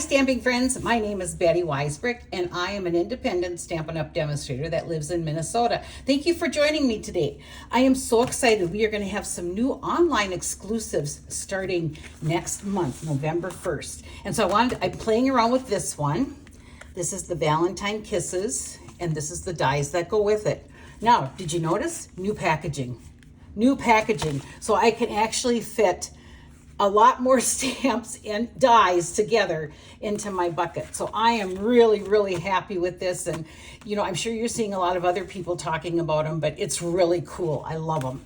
stamping friends, my name is Betty Weisbrick and I am an independent Stampin' Up! Demonstrator that lives in Minnesota. Thank you for joining me today. I am so excited. We are going to have some new online exclusives starting next month, November 1st. And so I'm playing around with this one. This is the Valentine Kisses, and this is the dies that go with it. Now, did you notice? New packaging. New packaging. So I can actually fit a lot more stamps and dies together into my bucket. So I am really, really happy with this. And, you know, I'm sure you're seeing a lot of other people talking about them, but it's really cool. I love them.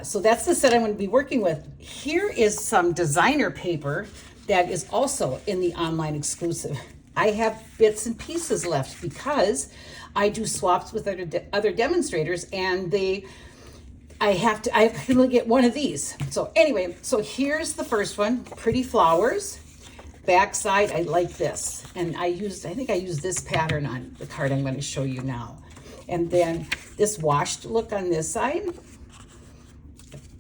So that's the set I'm going to be working with. Here is some designer paper that is also in the online exclusive. I have bits and pieces left because I do swaps with other demonstrators, and I can only get one of these. So anyway, so here's the first one, pretty flowers. Backside, I like this. And I think I used this pattern on the card I'm going to show you now. And then this washed look on this side.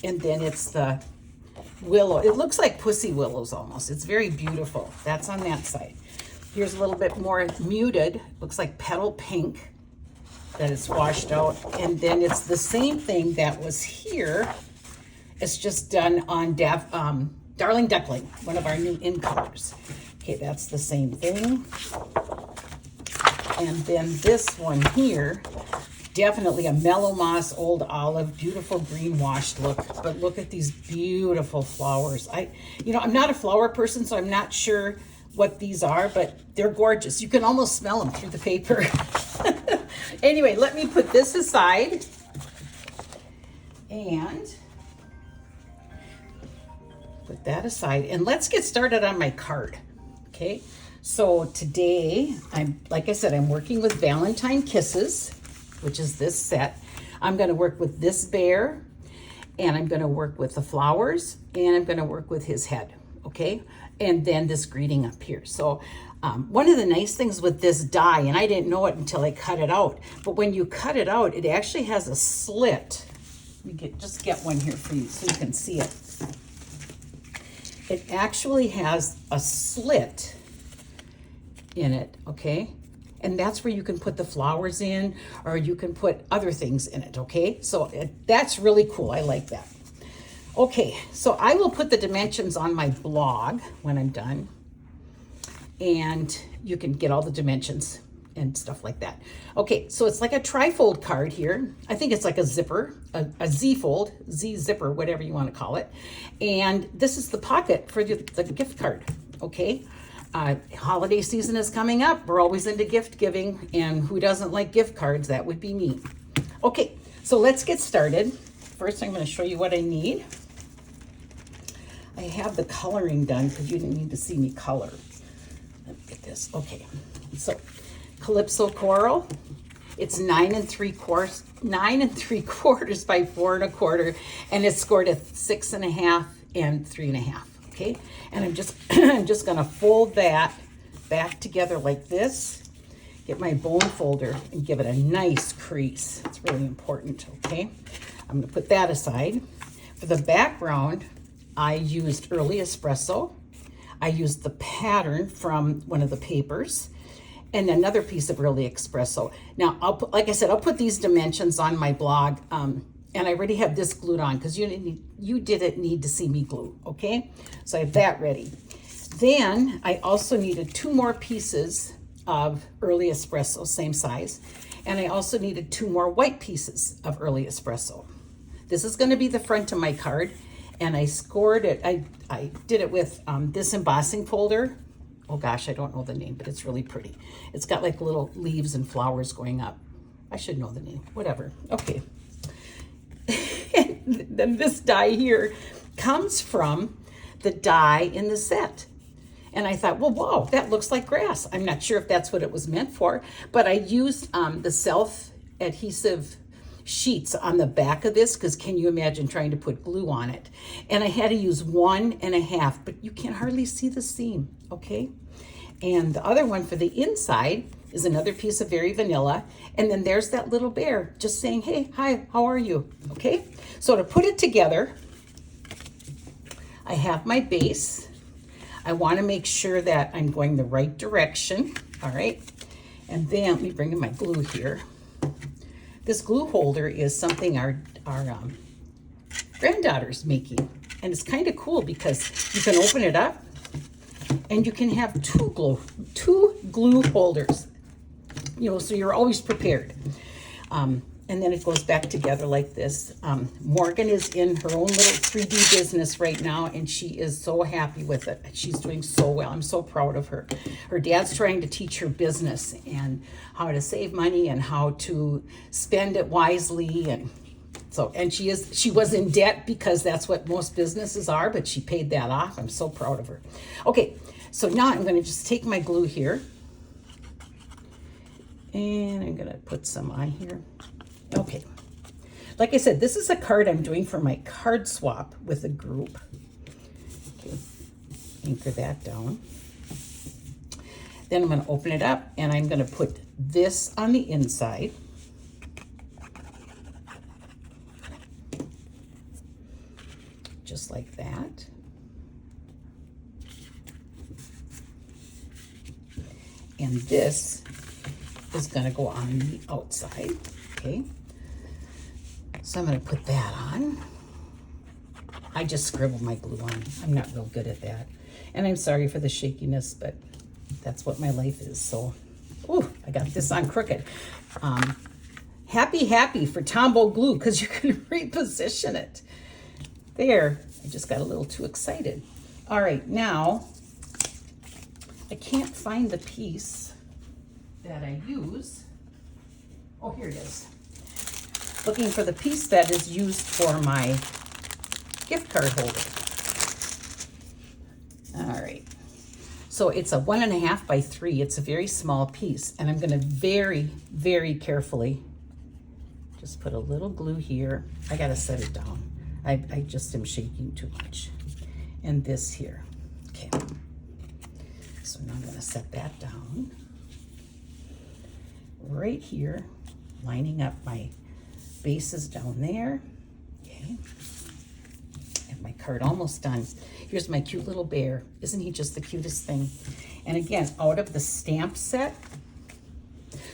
And then it's the willow. It looks like pussy willows almost. It's very beautiful. That's on that side. Here's a little bit more muted. Looks like petal pink that is washed out. And then it's the same thing that was here. It's just done on Darling Duckling, one of our new in colors. Okay, that's the same thing. And then this one here, definitely a Mellow Moss Old Olive, beautiful green washed look. But look at these beautiful flowers. I'm not a flower person, so I'm not sure what these are, but they're gorgeous. You can almost smell them through the paper. Anyway, let me put this aside and put that aside, and let's get started on my card. Okay, so today like I said, I'm working with Valentine Kisses, which is this set. I'm going to work with this bear, and I'm going to work with the flowers, and I'm going to work with his head. Okay, and then this greeting up here. So one of the nice things with this die, and I didn't know it until I cut it out, but when you cut it out, it actually has a slit. Let me just get one here for you so you can see it. It actually has a slit in it, okay? And that's where you can put the flowers in, or you can put other things in it, okay? So that's really cool. I like that. Okay, so I will put the dimensions on my blog when I'm done, and you can get all the dimensions and stuff like that. Okay, so it's like a trifold card here. I think it's like a zipper, a Z-fold, Z-zipper, whatever you want to call it. And this is the pocket for the gift card, okay? Holiday season is coming up. We're always into gift giving, and who doesn't like gift cards? That would be me. Okay, so let's get started. First, I'm going to show you what I need. I have the coloring done because you didn't need to see me color. Let me get this. Okay, so Calypso Coral. It's 9 3/4 by 4 1/4, and it's scored at 6 1/2 and 3 1/2. Okay, and I'm just gonna fold that back together like this. Get my bone folder and give it a nice crease. It's really important. Okay, I'm gonna put that aside. For the background, I used Early Espresso. I used the pattern from one of the papers and another piece of Early Espresso. Now, like I said, I'll put these dimensions on my blog, and I already have this glued on because you didn't need to see me glue, okay? So I have that ready. Then I also needed 2 more pieces of Early Espresso, same size, and I also needed 2 more white pieces of Early Espresso. This is going to be the front of my card. And I scored it, I did it with this embossing folder. Oh gosh, I don't know the name, but it's really pretty. It's got like little leaves and flowers going up. I should know the name, whatever. Okay. Then this die here comes from the die in the set. And I thought, well, whoa, that looks like grass. I'm not sure if that's what it was meant for, but I used the self-adhesive sheets on the back of this, because can you imagine trying to put glue on it? And I had to use 1 1/2, but you can hardly see the seam, okay? And the other one for the inside is another piece of Very Vanilla, and then there's that little bear just saying, hey, hi, how are you? Okay, so to put it together, I have my base. I want to make sure that I'm going the right direction. All right. And then let me bring in my glue here. This glue holder is something our granddaughter's making. And it's kind of cool because you can open it up and you can have two glue holders, you know, so you're always prepared. And then it goes back together like this. Morgan is in her own little 3D business right now, and she is so happy with it. She's doing so well. I'm so proud of her. Her dad's trying to teach her business and how to save money and how to spend it wisely. And so, and she was in debt because that's what most businesses are, but she paid that off. I'm so proud of her. Okay, so now I'm going to just take my glue here, and I'm going to put some on here. Okay, like I said, this is a card I'm doing for my card swap with a group. Okay, anchor that down. Then I'm going to open it up, and I'm going to put this on the inside. Just like that. And this is going to go on the outside. Okay. So I'm going to put that on. I just scribbled my glue on. I'm not real good at that. And I'm sorry for the shakiness, but that's what my life is. So, ooh, I got this on crooked. Happy for Tombow glue because you can reposition it. There, I just got a little too excited. All right, now I can't find the piece that I use. Oh, here it is. Looking for the piece that is used for my gift card holder. All right. So it's a 1.5 by 3. It's a very small piece. And I'm going to very, very carefully just put a little glue here. I got to set it down. I just am shaking too much. And this here. Okay. So now I'm going to set that down. Right here, lining up my bases down there. Okay. And my card almost done. Here's my cute little bear. Isn't he just the cutest thing? And again, out of the stamp set.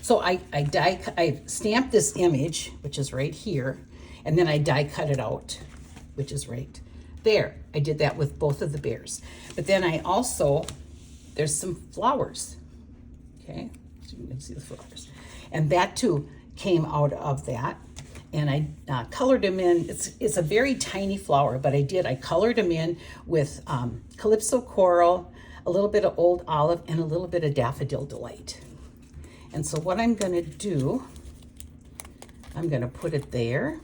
So I stamped this image, which is right here, and then I die cut it out, which is right there. I did that with both of the bears. But then I also, there's some flowers. Okay, so you can see the flowers. And that too came out of that. And I colored them in. It's a very tiny flower, but I colored them in with Calypso Coral, a little bit of Old Olive, and a little bit of Daffodil Delight. And so what I'm gonna do, I'm gonna put it there,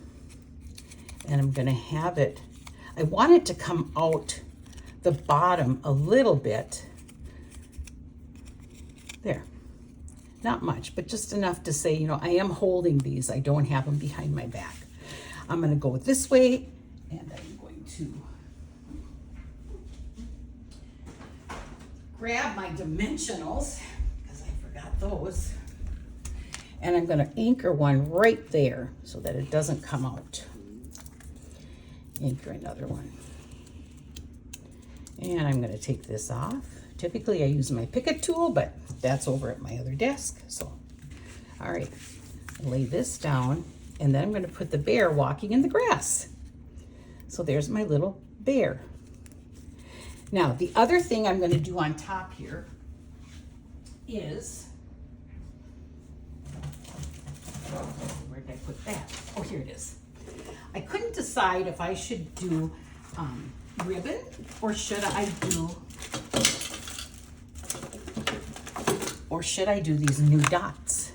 and I'm gonna have it, I want it to come out the bottom a little bit. There. Not much, but just enough to say, you know, I am holding these. I don't have them behind my back. I'm going to go this way, and I'm going to grab my dimensionals, because I forgot those. And I'm going to anchor one right there so that it doesn't come out. Anchor another one. And I'm going to take this off. Typically I use my Picket tool, but that's over at my other desk. So, all right, lay this down, and then I'm going to put the bear walking in the grass. So there's my little bear. Now, the other thing I'm going to do on top here is, where did I put that? Oh, here it is. I couldn't decide if I should do ribbon or should I do these new dots.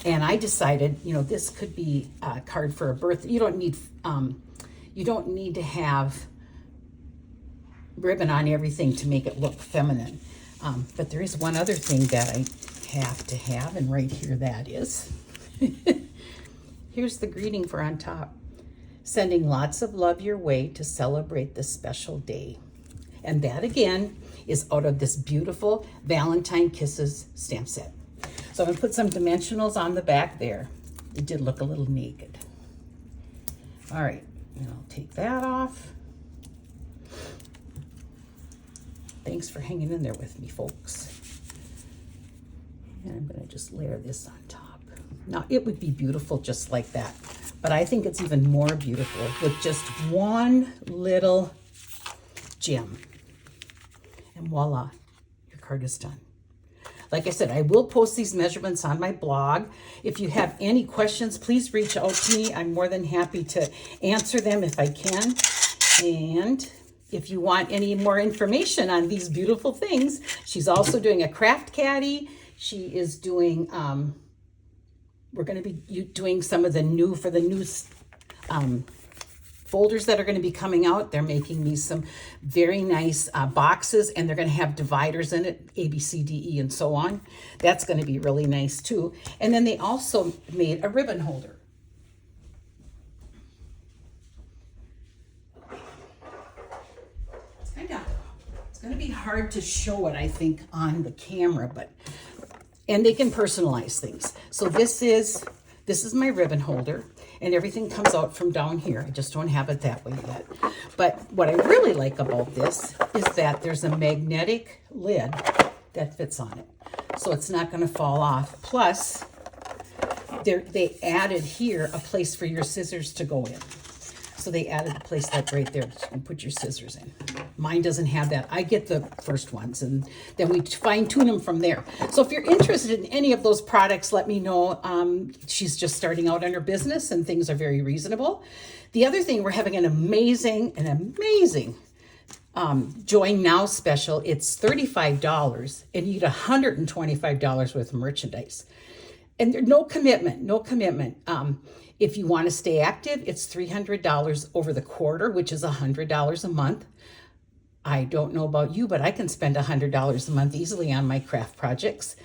And I decided, you know, this could be a card for a birthday. You don't need to have ribbon on everything to make it look feminine. But there is one other thing that I have to have, and right here that is. Here's the greeting for on top. Sending lots of love your way to celebrate this special day. And that again is out of this beautiful Valentine Kisses stamp set. So I'm gonna put some dimensionals on the back there. It did look a little naked. All right, and I'll take that off. Thanks for hanging in there with me, folks. And I'm going to just layer this on top. Now, it would be beautiful just like that, but I think it's even more beautiful with just one little gem. And voila, your card is done. Like I said, I will post these measurements on my blog. If you have any questions, please reach out to me. I'm more than happy to answer them if I can. And if you want any more information on these beautiful things, she's also doing a craft caddy. She is doing, we're going to be doing some of the new, for the new folders that are going to be coming out. They're making me some very nice boxes, and they're going to have dividers in it, A, B, C, D, E, and so on. That's going to be really nice too. And then they also made a ribbon holder. It's going to be hard to show it, I think, on the camera, and they can personalize things. So this is my ribbon holder, and everything comes out from down here. I just don't have it that way yet. But what I really like about this is that there's a magnetic lid that fits on it, so it's not going to fall off. Plus, they added here a place for your scissors to go in. So they added a place like right there to put your scissors in. Mine doesn't have that. I get the first ones, and then we fine tune them from there. So if you're interested in any of those products, let me know. She's just starting out on her business, and things are very reasonable. The other thing, we're having an amazing Join Now special. It's $35, and you get $125 worth of merchandise. And there's no commitment. If you want to stay active, it's $300 over the quarter, which is $100 a month. I don't know about you, but I can spend $100 a month easily on my craft projects.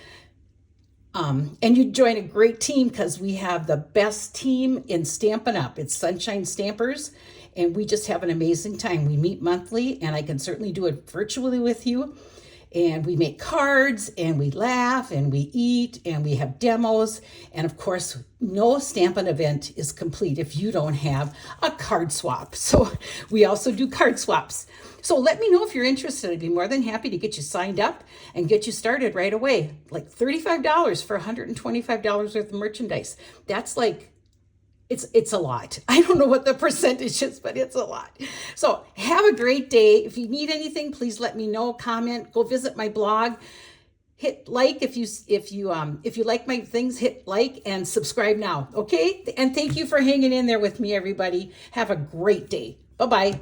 And you join a great team, because we have the best team in Stampin' Up. It's Sunshine Stampers, and we just have an amazing time. We meet monthly, and I can certainly do it virtually with you. And we make cards, and we laugh, and we eat, and we have demos. And of course, no Stampin' event is complete if you don't have a card swap. So we also do card swaps. So let me know if you're interested. I'd be more than happy to get you signed up and get you started right away. Like $35 for $125 worth of merchandise. That's like, it's a lot. I don't know what the percentage is, but it's a lot. So have a great day. If you need anything, please let me know. Comment. Go visit my blog. Hit like if you like my things. Hit like and subscribe now. Okay. And thank you for hanging in there with me, everybody. Have a great day. Bye bye.